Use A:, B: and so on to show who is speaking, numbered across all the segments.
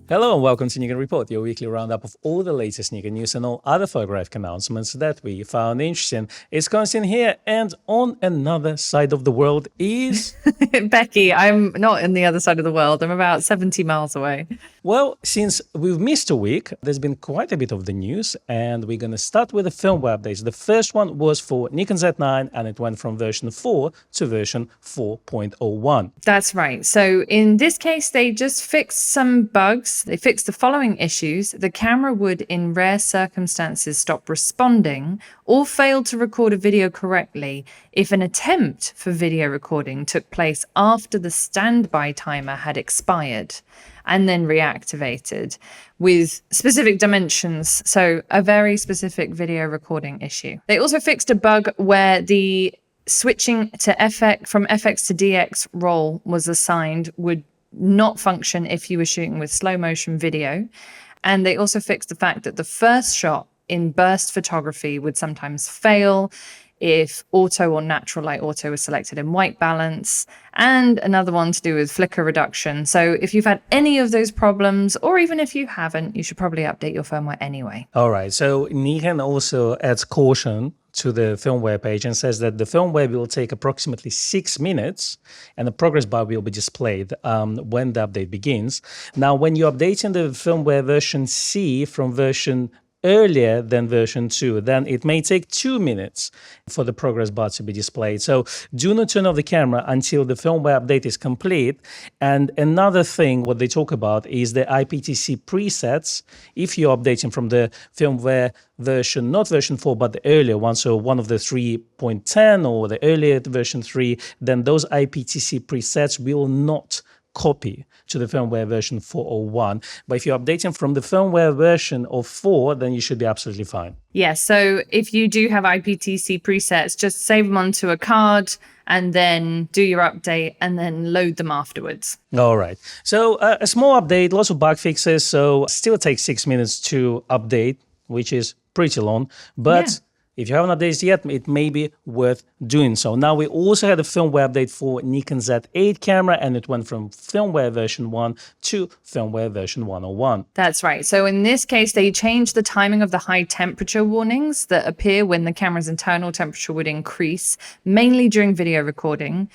A: Hello and welcome to Nikon Report, your weekly roundup of all the latest Nikon news and all other photographic announcements that we found interesting. It's Konstantin here, and on another side of the world is...
B: Becky. I'm not in the other side of the world. I'm about 70 miles away.
A: Well, since we've missed a week, there's been quite a bit of the news, and we're going to start with the firmware updates. The first one was for Nikon Z9, and it went from version 4 to version 4.01.
B: That's right. So in this case, they just fixed some bugs. They fixed the following issues. The camera would, in rare circumstances, stop responding or fail to record a video correctly if an attempt for video recording took place after the standby timer had expired and then reactivated with specific dimensions. So a very specific video recording issue. They also fixed a bug where the switching to FX from FX to DX roll was assigned would not function if you were shooting with slow motion video. And they also fixed the fact that the first shot in burst photography would sometimes fail if auto or natural light auto was selected in white balance, and another one to do with flicker reduction. So if you've had any of those problems, or even if you haven't, you should probably update your firmware anyway.
A: All right, so Nikon also adds caution to the firmware page and says that the firmware will take approximately 6 minutes and the progress bar will be displayed when the update begins. Now, when you're updating the firmware version C from version earlier than version 2, then it may take 2 minutes for the progress bar to be displayed. So do not turn off the camera until the firmware update is complete. And another thing, what they talk about is the IPTC presets. If you're updating from the firmware version, not version 4, but the earlier one, so one of the 3.10 or the earlier version 3, then those IPTC presets will not copy to the firmware version 4.01. But if you're updating from the firmware version of 4, then you should be absolutely fine.
B: Yeah, so if you do have IPTC presets, just save them onto a card and then do your update and then load them afterwards.
A: All right. So a small update, lots of bug fixes. So still takes 6 minutes to update, which is pretty long. But yeah, if you haven't updated yet, it may be worth doing so. Now, we also had a firmware update for Nikon Z8 camera, and it went from firmware version 1 to firmware version 101.
B: That's right. So in this case, they changed the timing of the high temperature warnings that appear when the camera's internal temperature would increase, mainly during video recording.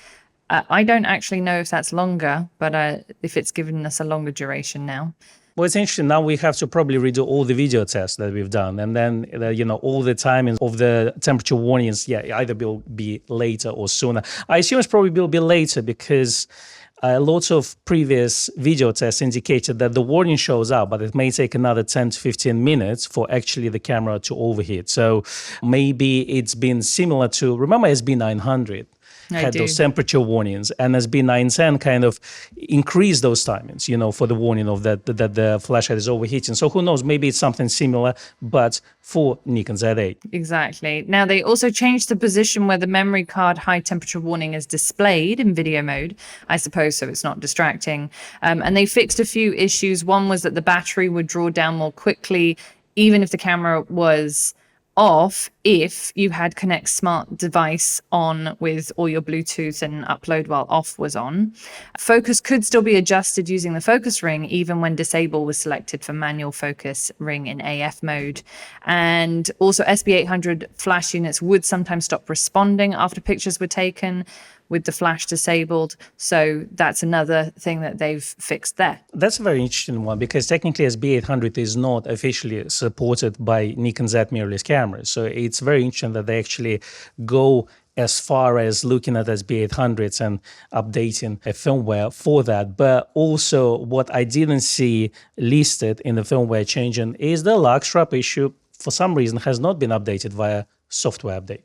B: I don't actually know if that's longer, but if it's given us a longer duration now.
A: Well, it's interesting. Now we have to probably redo all the video tests that we've done. And then, all the timings of the temperature warnings, either will be later or sooner. I assume it's probably will be later because lots of previous video tests indicated that the warning shows up, but it may take another 10 to 15 minutes for actually the camera to overheat. So maybe it's been similar to, remember SB900? Had those temperature warnings, and SB910 kind of increased those timings, for the warning of that the flashlight is overheating. So who knows, maybe it's something similar, but for Nikon Z8.
B: Exactly. Now, they also changed the position where the memory card high temperature warning is displayed in video mode, I suppose, so it's not distracting. And they fixed a few issues. One was that the battery would draw down more quickly, even if the camera was off, if you had Connect Smart device on with all your Bluetooth and upload while off was on. Focus could still be adjusted using the focus ring, even when disable was selected for manual focus ring in AF mode. And also SB800 flash units would sometimes stop responding after pictures were taken with the flash disabled. So that's another thing that they've fixed there.
A: That's a very interesting one, because technically SB800 is not officially supported by Nikon Z mirrorless cameras. So it's very interesting that they actually go as far as looking at SB800s and updating a firmware for that. But also what I didn't see listed in the firmware changing is the lug strap issue, for some reason, has not been updated via software update.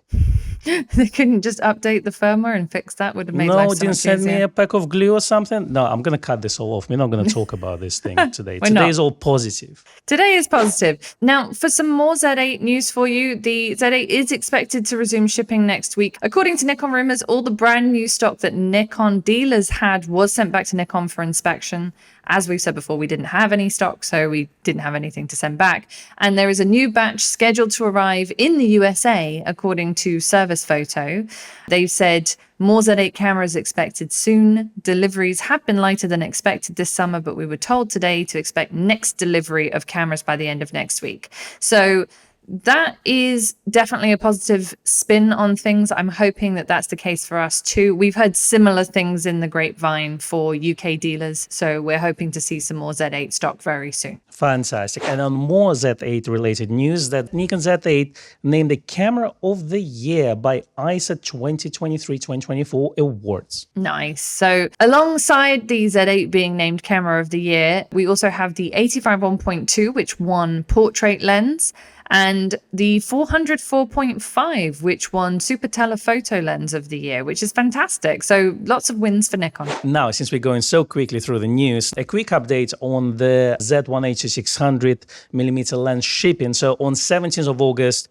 B: They couldn't just update the firmware and fix that? Would have made life so much easier.
A: No, didn't send me a pack of glue or something? No, I'm going to cut this all off. We're not going to talk about this thing today. Today is all positive.
B: Today is positive. Now, for some more Z8 news for you, the Z8 is expected to resume shipping next week. According to Nikon Rumors, all the brand new stock that Nikon dealers had was sent back to Nikon for inspection. As we've said before, we didn't have any stock, so we didn't have anything to send back. And there is a new batch scheduled to arrive in the USA, according to Service Photo. They've said more Z8 cameras expected soon. Deliveries have been lighter than expected this summer, but we were told today to expect next delivery of cameras by the end of next week. So that is definitely a positive spin on things. I'm hoping that that's the case for us too. We've heard similar things in the grapevine for UK dealers, so we're hoping to see some more Z8 stock very soon.
A: Fantastic. And on more Z8 related news, that Nikon Z8 named the Camera of the Year by Eisa 2023-2024 Awards.
B: Nice. So alongside the Z8 being named Camera of the Year, we also have the 85 1.2, which won Portrait Lens, and the 400 4.5, which won Super Telephoto Lens of the Year, which is fantastic. So lots of wins for Nikon.
A: Now, since we're going so quickly through the news, a quick update on the Z180-600 millimeter lens shipping. So on 17th of August,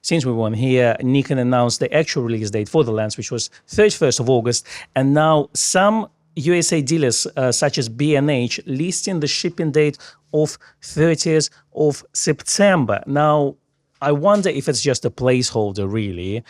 A: since we weren't here, Nikon announced the actual release date for the lens, which was 31st of August. And now some USA dealers, such as B&H, listing the shipping date of 30th of September. Now, I wonder if it's just a placeholder, really,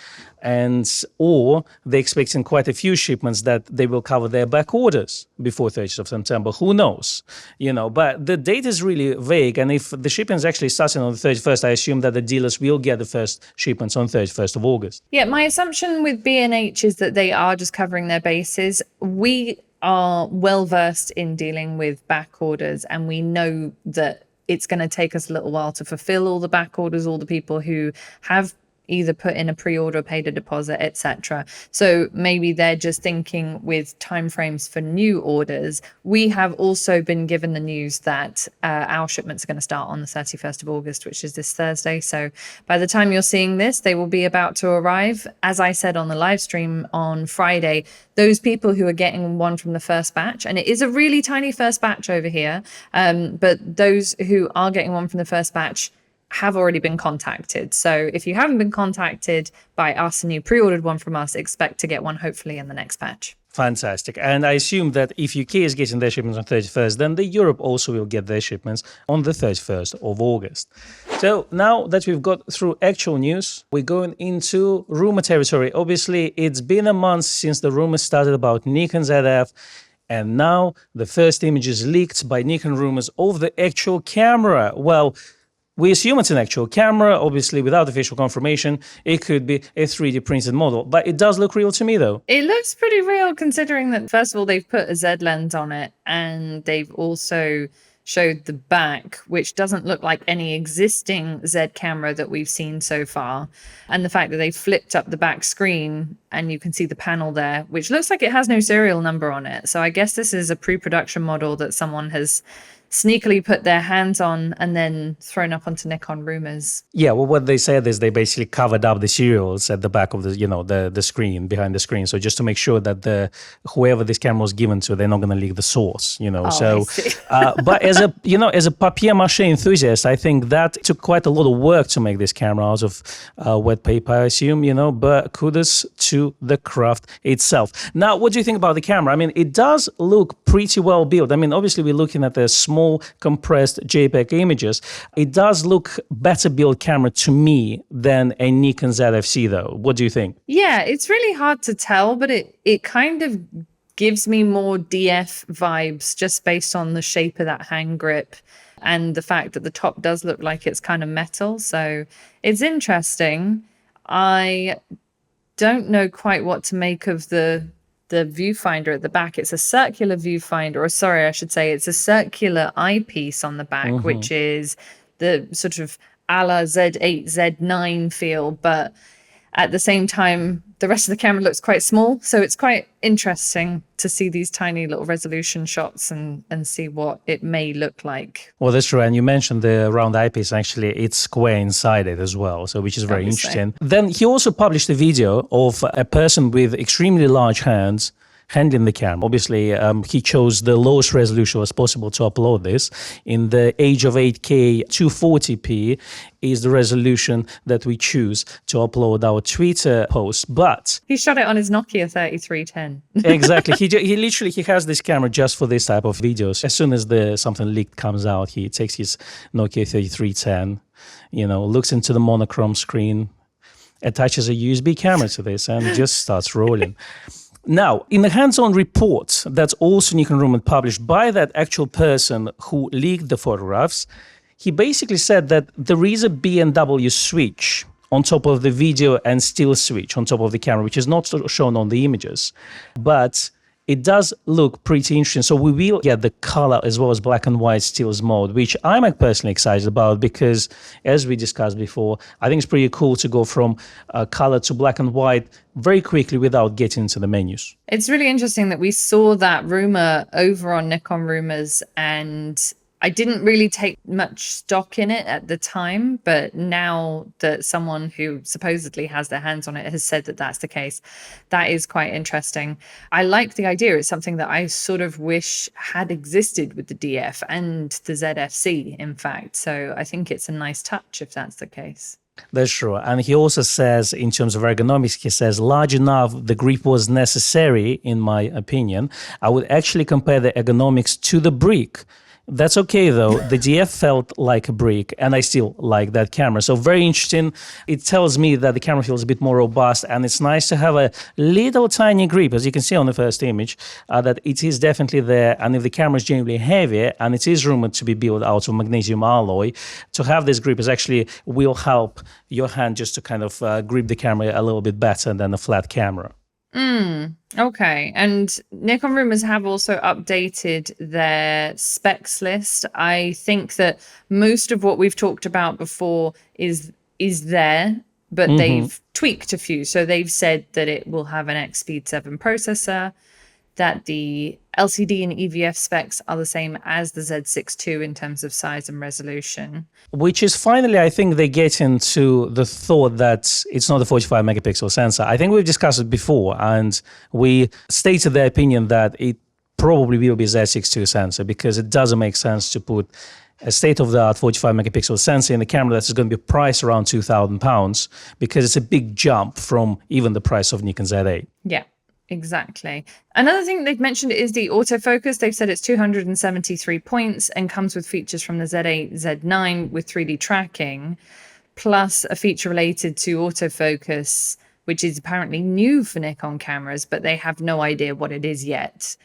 A: or they're expecting quite a few shipments that they will cover their back orders before 30th of September. Who knows? But the date is really vague, and if the shipping is actually starting on the 31st, I assume that the dealers will get the first shipments on 31st of August.
B: Yeah, my assumption with B&H is that they are just covering their bases. We are well versed in dealing with back orders, and we know that it's going to take us a little while to fulfill all the back orders, all the people who have either put in a pre-order, paid a deposit, etc. So maybe they're just thinking with timeframes for new orders. We have also been given the news that our shipments are going to start on the 31st of August, which is this Thursday. So by the time you're seeing this, they will be about to arrive. As I said on the live stream on Friday, those people who are getting one from the first batch, and it is a really tiny first batch over here, but those who are getting one from the first batch have already been contacted. So if you haven't been contacted by us and you pre-ordered one from us, expect to get one hopefully in the next batch.
A: Fantastic. And I assume that if UK is getting their shipments on 31st, then the Europe also will get their shipments on the 31st of August. So now that we've got through actual news, we're going into rumor territory. Obviously, it's been a month since the rumors started about Nikon ZF, and now the first images leaked by Nikon rumors of the actual camera. Well, we assume it's an actual camera, obviously without official confirmation. It could be a 3D printed model, but it does look real to me though.
B: It looks pretty real considering that, first of all, they've put a Z lens on it, and they've also showed the back, which doesn't look like any existing Z camera that we've seen so far. And the fact that they flipped up the back screen and you can see the panel there, which looks like it has no serial number on it. So I guess this is a pre-production model that someone has sneakily put their hands on and then thrown up onto Nikon rumors.
A: Yeah, well, what they said is they basically covered up the serials at the back of the screen, behind the screen. So just to make sure that whoever this camera was given to, they're not going to leak the source,
B: Oh,
A: but as a papier-mâché enthusiast, I think that took quite a lot of work to make this camera out of wet paper, I assume, but kudos to the craft itself. Now, what do you think about the camera? I mean, it does look pretty well built. I mean, obviously we're looking at a small compressed JPEG images. It does look better built camera to me than a Nikon ZFC though. What do you think?
B: Yeah, it's really hard to tell, but it kind of gives me more DF vibes just based on the shape of that hand grip and the fact that the top does look like it's kind of metal. So it's interesting. I don't know quite what to make of the viewfinder at the back. It's a circular viewfinder, or sorry, I should say it's a circular eyepiece on the back, which is the sort of a la Z8, Z9 feel, but at the same time, the rest of the camera looks quite small. So it's quite interesting to see these tiny little resolution shots and see what it may look like.
A: Well, that's true. And you mentioned the round eyepiece. Actually, it's square inside it as well, so which is very interesting. Then he also published a video of a person with extremely large hands handling the camera. Obviously, he chose the lowest resolution as possible to upload this. In the age of 8K, 240p is the resolution that we choose to upload our Twitter post. But
B: he shot it on his Nokia 3310.
A: exactly, he literally has this camera just for this type of videos. As soon as something leaked comes out, he takes his Nokia 3310, looks into the monochrome screen, attaches a USB camera to this, and just starts rolling. Now, in the hands-on report that's also Nikon Report published by that actual person who leaked the photographs, he basically said that there is a B&W switch on top of the video and still switch on top of the camera, which is not shown on the images. But it does look pretty interesting. So we will get the color as well as black and white stills mode, which I'm personally excited about because, as we discussed before, I think it's pretty cool to go from color to black and white very quickly without getting into the menus.
B: It's really interesting that we saw that rumor over on Nikon Rumors, and I didn't really take much stock in it at the time, but now that someone who supposedly has their hands on it has said that that's the case, that is quite interesting. I like the idea. It's something that I sort of wish had existed with the DF and the ZFC, in fact. So I think it's a nice touch if that's the case.
A: That's true. And he also says, in terms of ergonomics, he says, large enough, the grip was necessary, in my opinion. I would actually compare the ergonomics to the brick. That's okay, though. The DF felt like a brick, and I still like that camera. So very interesting. It tells me that the camera feels a bit more robust, and it's nice to have a little tiny grip, as you can see on the first image, that it is definitely there. And if the camera is genuinely heavier, and it is rumored to be built out of magnesium alloy, to have this grip will help your hand just to kind of grip the camera a little bit better than a flat camera.
B: Okay. And Nikon Rumors have also updated their specs list. I think that most of what we've talked about before is there, but they've tweaked a few. So they've said that it will have an X-Speed 7 processor, that the LCD and EVF specs are the same as the Z6 II in terms of size and resolution.
A: Which is finally, I think they get into the thought that it's not a 45 megapixel sensor. I think we've discussed it before, and we stated the opinion that it probably will be Z6 II sensor because it doesn't make sense to put a state-of-the-art 45 megapixel sensor in a camera that's going to be priced around £2,000 because it's a big jump from even the price of Nikon Z8.
B: Yeah. Exactly. Another thing they've mentioned is the autofocus. They've said it's 273 points and comes with features from the Z8, Z9 with 3D tracking, plus a feature related to autofocus, which is apparently new for Nikon cameras, but they have no idea what it is yet.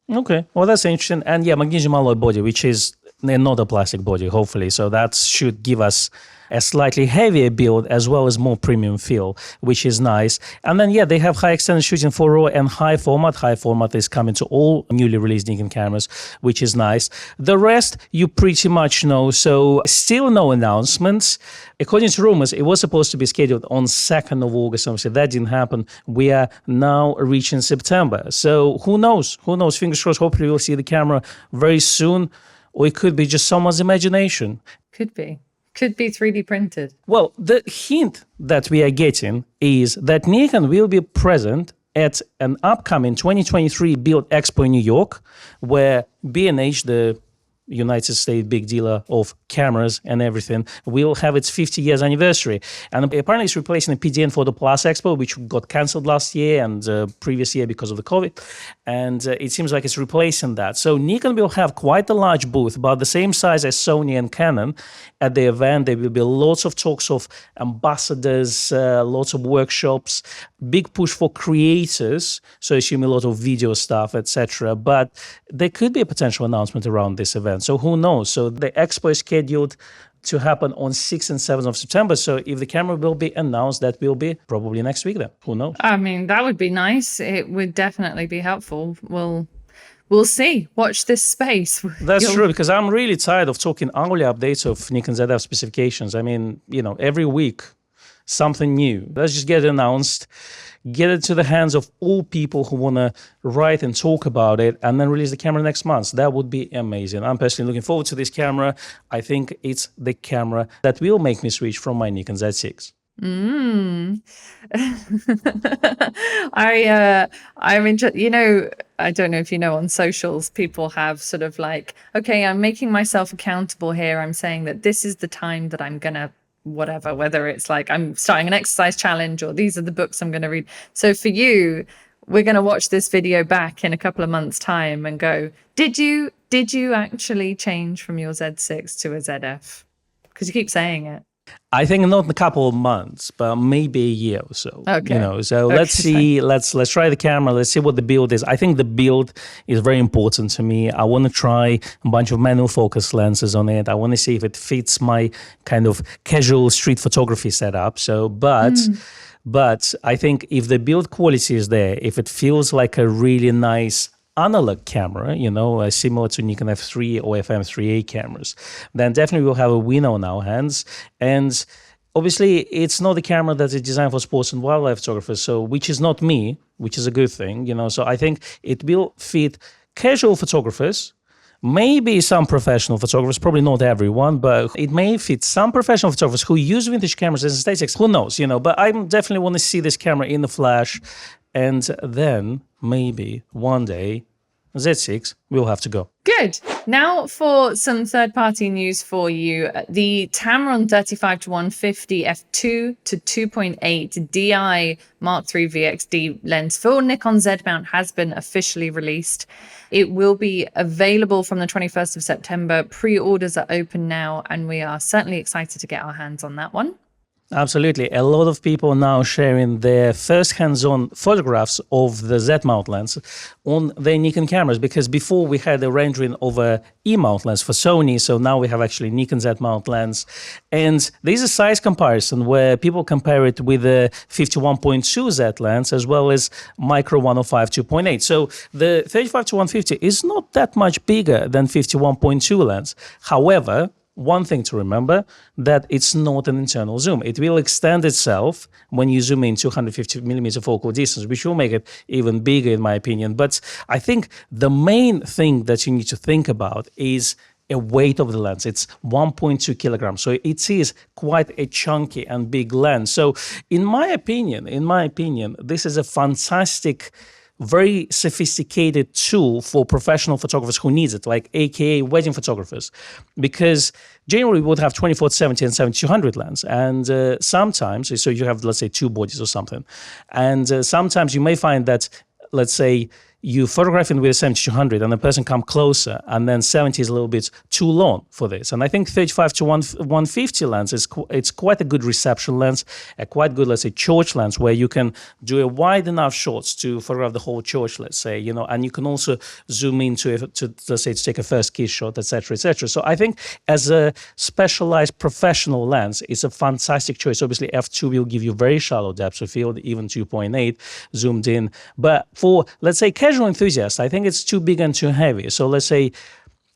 A: Okay, well, that's interesting. And yeah, magnesium alloy body, which is not a plastic body, hopefully. So that should give us a slightly heavier build as well as more premium feel, which is nice. And then, yeah, they have high extended shooting for RAW and high format. High format is coming to all newly released Nikon cameras, which is nice. The rest, you pretty much know. So still no announcements. According to rumors, it was supposed to be scheduled on 2nd of August. Obviously, that didn't happen. We are now reaching September. So who knows? Who knows? Fingers crossed. Hopefully, we'll see the camera very soon. Or it could be just someone's imagination.
B: Could be 3D printed.
A: Well, the hint that we are getting is that Nikon will be present at an upcoming 2023 Bild Expo in New York, where B&H, the United States big dealer of cameras and everything, will have its 50 years anniversary. And apparently it's replacing the PDN Photo Plus Expo, which got cancelled last year and previous year because of the COVID. And it seems like it's replacing that. So Nikon will have quite a large booth, about the same size as Sony and Canon at the event. There will be lots of talks of ambassadors, lots of workshops, big push for creators, so assuming a lot of video stuff, etc. But there could be a potential announcement around this event. So who knows? So the expo is scheduled to happen on 6th and 7th of September. So if the camera will be announced, that will be probably next week then. Who knows?
B: I mean, that would be nice. It would definitely be helpful. We'll see. Watch this space.
A: That's true, because I'm really tired of talking hourly updates of Nikon ZF specifications. I mean, every week, something new. Let's just get it announced, get it to the hands of all people who want to write and talk about it, and then release the camera next month. That would be amazing. I'm personally looking forward to this camera. I think it's the camera that will make me switch from my Nikon Z6.
B: Mm. I'm interested, I don't know if you know, on socials, people have sort of like, okay, I'm making myself accountable here. I'm saying that this is the time that I'm gonna whatever, whether it's like I'm starting an exercise challenge or these are the books I'm going to read. So for you, we're going to watch this video back in a couple of months' time and go, did you actually change from your Z6 to a ZF? Because you keep saying it.
A: I think not in a couple of months, but maybe a year or so.
B: Okay.
A: So let's see. Let's try the camera. Let's see what the build is. I think the build is very important to me. I want to try a bunch of manual focus lenses on it. I want to see if it fits my kind of casual street photography setup. But I think if the build quality is there, if it feels like a really nice analog camera, similar to Nikon F3 or FM3A cameras, then definitely we'll have a winner on our hands. And obviously, it's not a camera that is designed for sports and wildlife photographers, so which is not me, which is a good thing, So I think it will fit casual photographers, maybe some professional photographers, probably not everyone, but it may fit some professional photographers who use vintage cameras as aesthetics. Who knows, But I definitely want to see this camera in the flesh, and then maybe one day Z6 will have to go.
B: Good. Now for some third-party news for you. The Tamron 35-150 f2 to 2.8 DI Mark III VXD lens for Nikon Z mount has been officially released. It will be available from the 21st of September. Pre-orders are open now, and we are certainly excited to get our hands on that one.
A: Absolutely. A lot of people now sharing their first hands-on photographs of the Z-mount lens on their Nikon cameras, because before we had a rendering of a E-mount lens for Sony, so now we have actually Nikon Z-mount lens. And there's a size comparison where people compare it with the 51.2 Z lens as well as Micro 105 2.8. So the 35-150 is not that much bigger than 51.2 lens. However, one thing to remember, that it's not an internal zoom. It will extend itself when you zoom in 250 millimeter focal distance, which will make it even bigger, in my opinion. But I think the main thing that you need to think about is a weight of the lens. It's 1.2 kilograms. So it is quite a chunky and big lens. So in my opinion, this is a fantastic, very sophisticated tool for professional photographers who needs it, like AKA wedding photographers, because generally we would have 24-70 and 70-200 lens, and sometimes, so you have, let's say, two bodies or something, and sometimes you may find that, let's say, you photographing with a 70-200 and the person come closer, and then 70 is a little bit too long for this. And I think 35-150 lens it's quite a good reception lens, a quite good, let's say, church lens, where you can do a wide enough shots to photograph the whole church, let's say, and you can also zoom into it to, let's say, to take a first kiss shot, etc., etc. So I think as a specialized professional lens, it's a fantastic choice. Obviously, f2 will give you very shallow depth of field, even 2.8 zoomed in. But for, let's say, casual enthusiasts, I think it's too big and too heavy. So let's say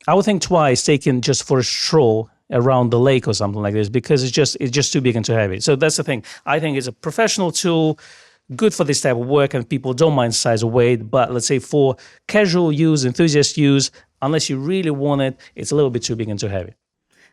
A: I would think twice taking just for a stroll around the lake or something like this, because it's just too big and too heavy. So that's the thing. I think it's a professional tool, good for this type of work, and people don't mind size or weight. But let's say for casual use, enthusiast use, unless you really want it, it's a little bit too big and too heavy.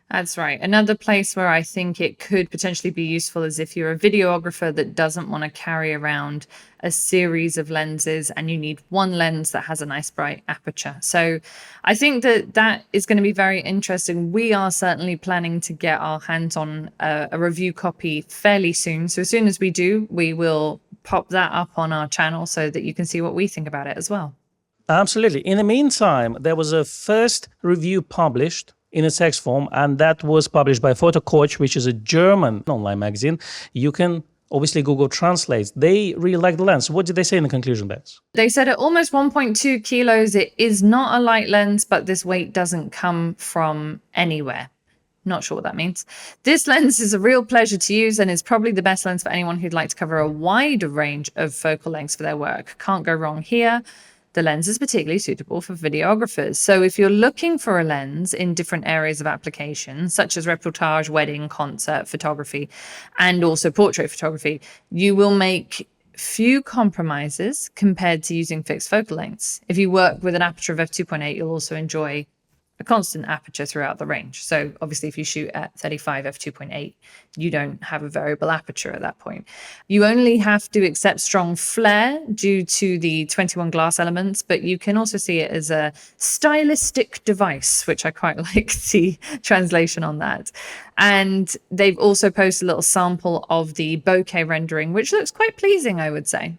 B: That's right. Another place where I think it could potentially be useful is if you're a videographer that doesn't want to carry around a series of lenses and you need one lens that has a nice bright aperture. So I think that is going to be very interesting. We are certainly planning to get our hands on a review copy fairly soon. So as soon as we do, we will pop that up on our channel so that you can see what we think about it as well.
A: Absolutely. In the meantime, there was a first review published in a text form, and that was published by Kochkin, which is a German online magazine. You can obviously Google Translate. They really like the lens. What did they say in the conclusion, Beth?
B: They said at almost 1.2 kilos, it is not a light lens, but this weight doesn't come from anywhere. Not sure what that means. This lens is a real pleasure to use and is probably the best lens for anyone who'd like to cover a wide range of focal lengths for their work. Can't go wrong here. The lens is particularly suitable for videographers. So if you're looking for a lens in different areas of application, such as reportage, wedding, concert photography, and also portrait photography, you will make few compromises compared to using fixed focal lengths. If you work with an aperture of f2.8, you'll also enjoy a constant aperture throughout the range. So obviously if you shoot at 35 f2.8, you don't have a variable aperture at that point. You only have to accept strong flare due to the 21 glass elements, but you can also see it as a stylistic device, which I quite like the translation on that. And they've also posted a little sample of the bokeh rendering, which looks quite pleasing, I would say.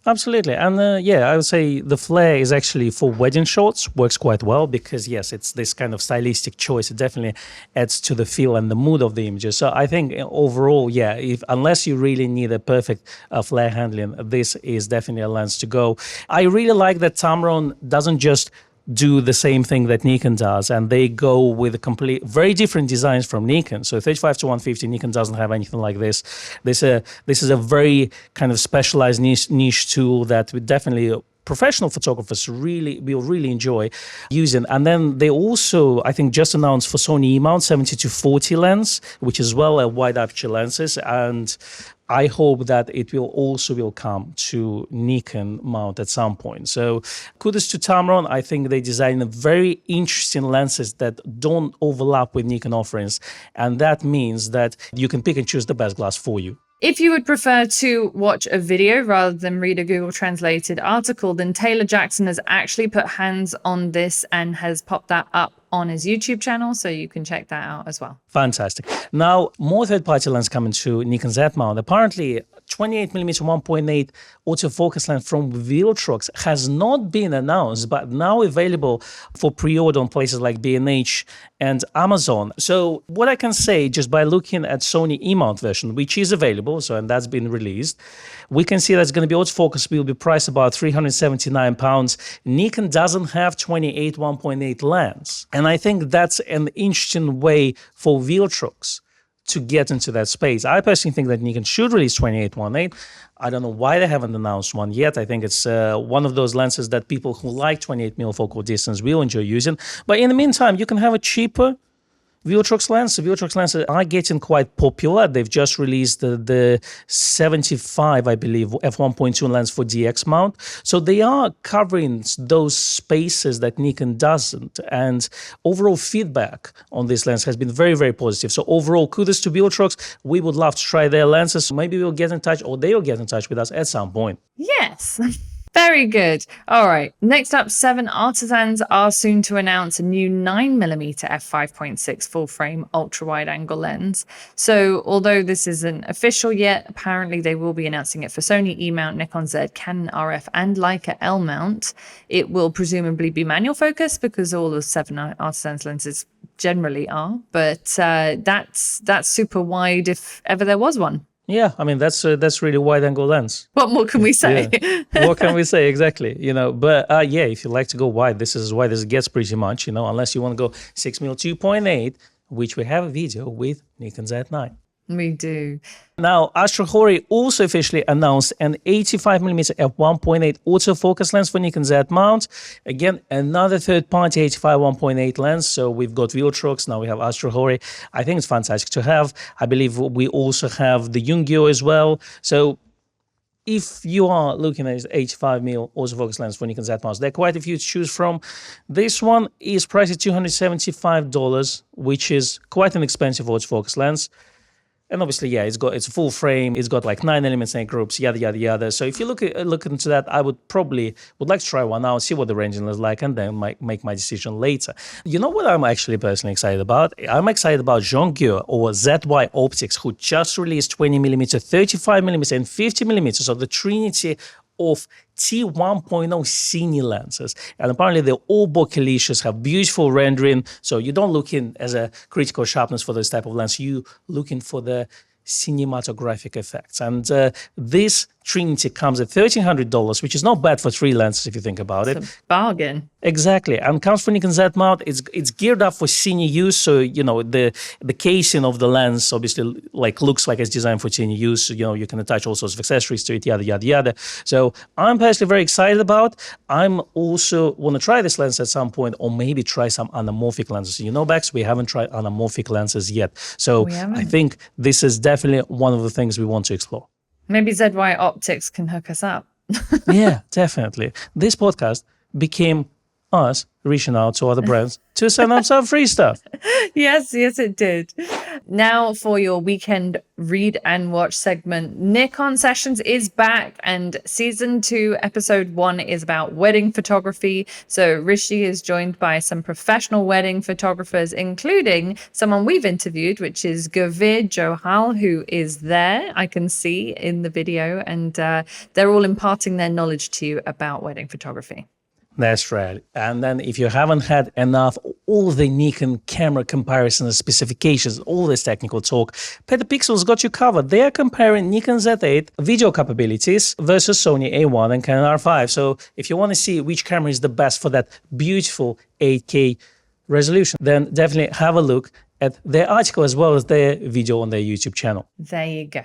A: Absolutely. And yeah, I would say the flare is actually for wedding shots, works quite well because, yes, it's this kind of stylistic choice. It definitely adds to the feel and the mood of the images. So I think overall, yeah, unless you really need a perfect flare handling, this is definitely a lens to go. I really like that Tamron doesn't just do the same thing that Nikon does, and they go with very different designs from Nikon. So 35 to 150, Nikon doesn't have anything like this. This is a very kind of specialized niche tool that we definitely professional photographers will really enjoy using. And then they also, I think, just announced for Sony E-mount 70-40 lens, which is well a wide aperture lenses, and I hope that it will come to Nikon mount at some point. So kudos to Tamron. I think they designed very interesting lenses that don't overlap with Nikon offerings. And that means that you can pick and choose the best glass for you.
B: If you would prefer to watch a video rather than read a Google translated article, then Taylor Jackson has actually put hands on this and has popped that up on his YouTube channel, so you can check that out as well.
A: Fantastic. Now, more third-party lens coming to Nikon Z mount. Apparently, 28mm 1.8 autofocus lens from Viltrox has not been announced, but now available for pre-order on places like B&H and Amazon. So what I can say, just by looking at Sony E-mount version, which is available, and that's been released, we can see that's going to be autofocus will be priced about £379. Nikon doesn't have 28 1.8 lens. And I think that's an interesting way for Viltrox to get into that space. I personally think that Nikon should release 28 1.8. I don't know why they haven't announced one yet. I think it's one of those lenses that people who like 28mm focal distance will enjoy using. But in the meantime, you can have a cheaper Viltrox lens. The Viltrox lenses are getting quite popular. They've just released the 75, I believe, f1.2 lens for DX mount. So they are covering those spaces that Nikon doesn't. And overall feedback on this lens has been very, very positive. So overall, kudos to Viltrox. We would love to try their lenses. Maybe we'll get in touch, or they will get in touch with us at some point.
B: Yes. Very good. All right. Next up, 7 Artisans are soon to announce a new 9mm f5.6 full-frame ultra-wide angle lens. So although this isn't official yet, apparently they will be announcing it for Sony E-mount, Nikon Z, Canon RF, and Leica L-mount. It will presumably be manual focus because all of 7 Artisans lenses generally are. But that's super wide if ever there was one.
A: Yeah, I mean, that's really wide angle lens.
B: What more can we say?
A: Yeah. What can we say exactly? But yeah, if you like to go wide, this is as wide as it gets pretty much, unless you want to go 6mm 2.8, which we have a video with Nikon Z9.
B: We do.
A: Now, AstroHori also officially announced an 85mm f1.8 autofocus lens for Nikon Z mount. Again, another third-party 85 1.8 lens. So we've got Viltrox, now we have AstroHori. I think it's fantastic to have. I believe we also have the Yungyo as well. So if you are looking at 85mm autofocus lens for Nikon Z mount, there are quite a few to choose from. This one is priced at $275, which is quite an expensive autofocus lens. And obviously, yeah, it's a full frame. It's got like 9 elements, 8 groups, yada, yada, yada. So if you look into that, I would like to try one out, see what the ranging is like, and then make my decision later. You know what I'm actually personally excited about? I'm excited about Zhongguo or ZY Optics, who just released 20mm, 35mm, and 50mm. So the trinity of T1.0 Cine lenses. And apparently they're all bokeh-licious, have beautiful rendering. So you don't look in as a critical sharpness for this type of lens. You looking for the cinematographic effects. And this trinity comes at $1,300, which is not bad for 3 lenses if you think about it.
B: It's a bargain.
A: Exactly. And comes for Nikon Z mount. It's geared up for cine use. So, the casing of the lens obviously looks like it's designed for cine use. So, you can attach all sorts of accessories to it, yada, yada, yada. So I'm personally very excited about. I'm also want to try this lens at some point, or maybe try some anamorphic lenses. Bex, we haven't tried anamorphic lenses yet. So I think this is definitely one of the things we want to explore.
B: Maybe ZY Optics can hook us up.
A: Yeah, definitely. This podcast became us reaching out to other brands to send them some free stuff.
B: Yes, it did. Now for your weekend read and watch segment, Nikon Sessions is back, and season 2, episode 1 is about wedding photography. So Rishi is joined by some professional wedding photographers, including someone we've interviewed, which is Gavir Johal, who is there, I can see in the video, and they're all imparting their knowledge to you about wedding photography.
A: That's right. And then if you haven't had enough, all the Nikon camera comparisons, specifications, all this technical talk, Petapixel's got you covered. They are comparing Nikon Z8 video capabilities versus Sony A1 and Canon R5. So if you want to see which camera is the best for that beautiful 8K resolution, then definitely have a look at their article as well as their video on their YouTube channel.
B: There you go.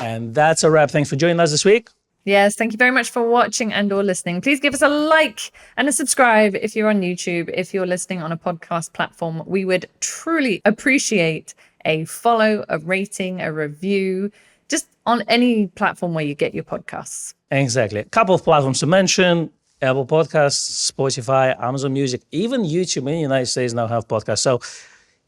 A: And that's a wrap. Thanks for joining us this week.
B: Yes, thank you very much for watching and or listening. Please give us a like and a subscribe if you're on YouTube. If you're listening on a podcast platform, we would truly appreciate a follow, a rating, a review, just on any platform where you get your podcasts.
A: Exactly. A couple of platforms to mention: Apple Podcasts, Spotify, Amazon Music, even YouTube in the United States now have podcasts. So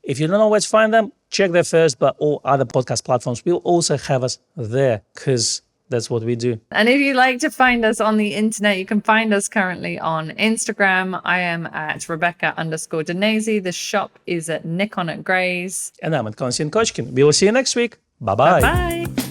A: if you don't know where to find them, check there first, but all other podcast platforms will also have us there, because that's what we do.
B: And if you'd like to find us on the internet, you can find us currently on Instagram. I am at Rebecca_Denese. The shop is at Nikon at Grays.
A: And I'm at Konstantin Kochkin. We will see you next week. Bye-bye.
B: Bye.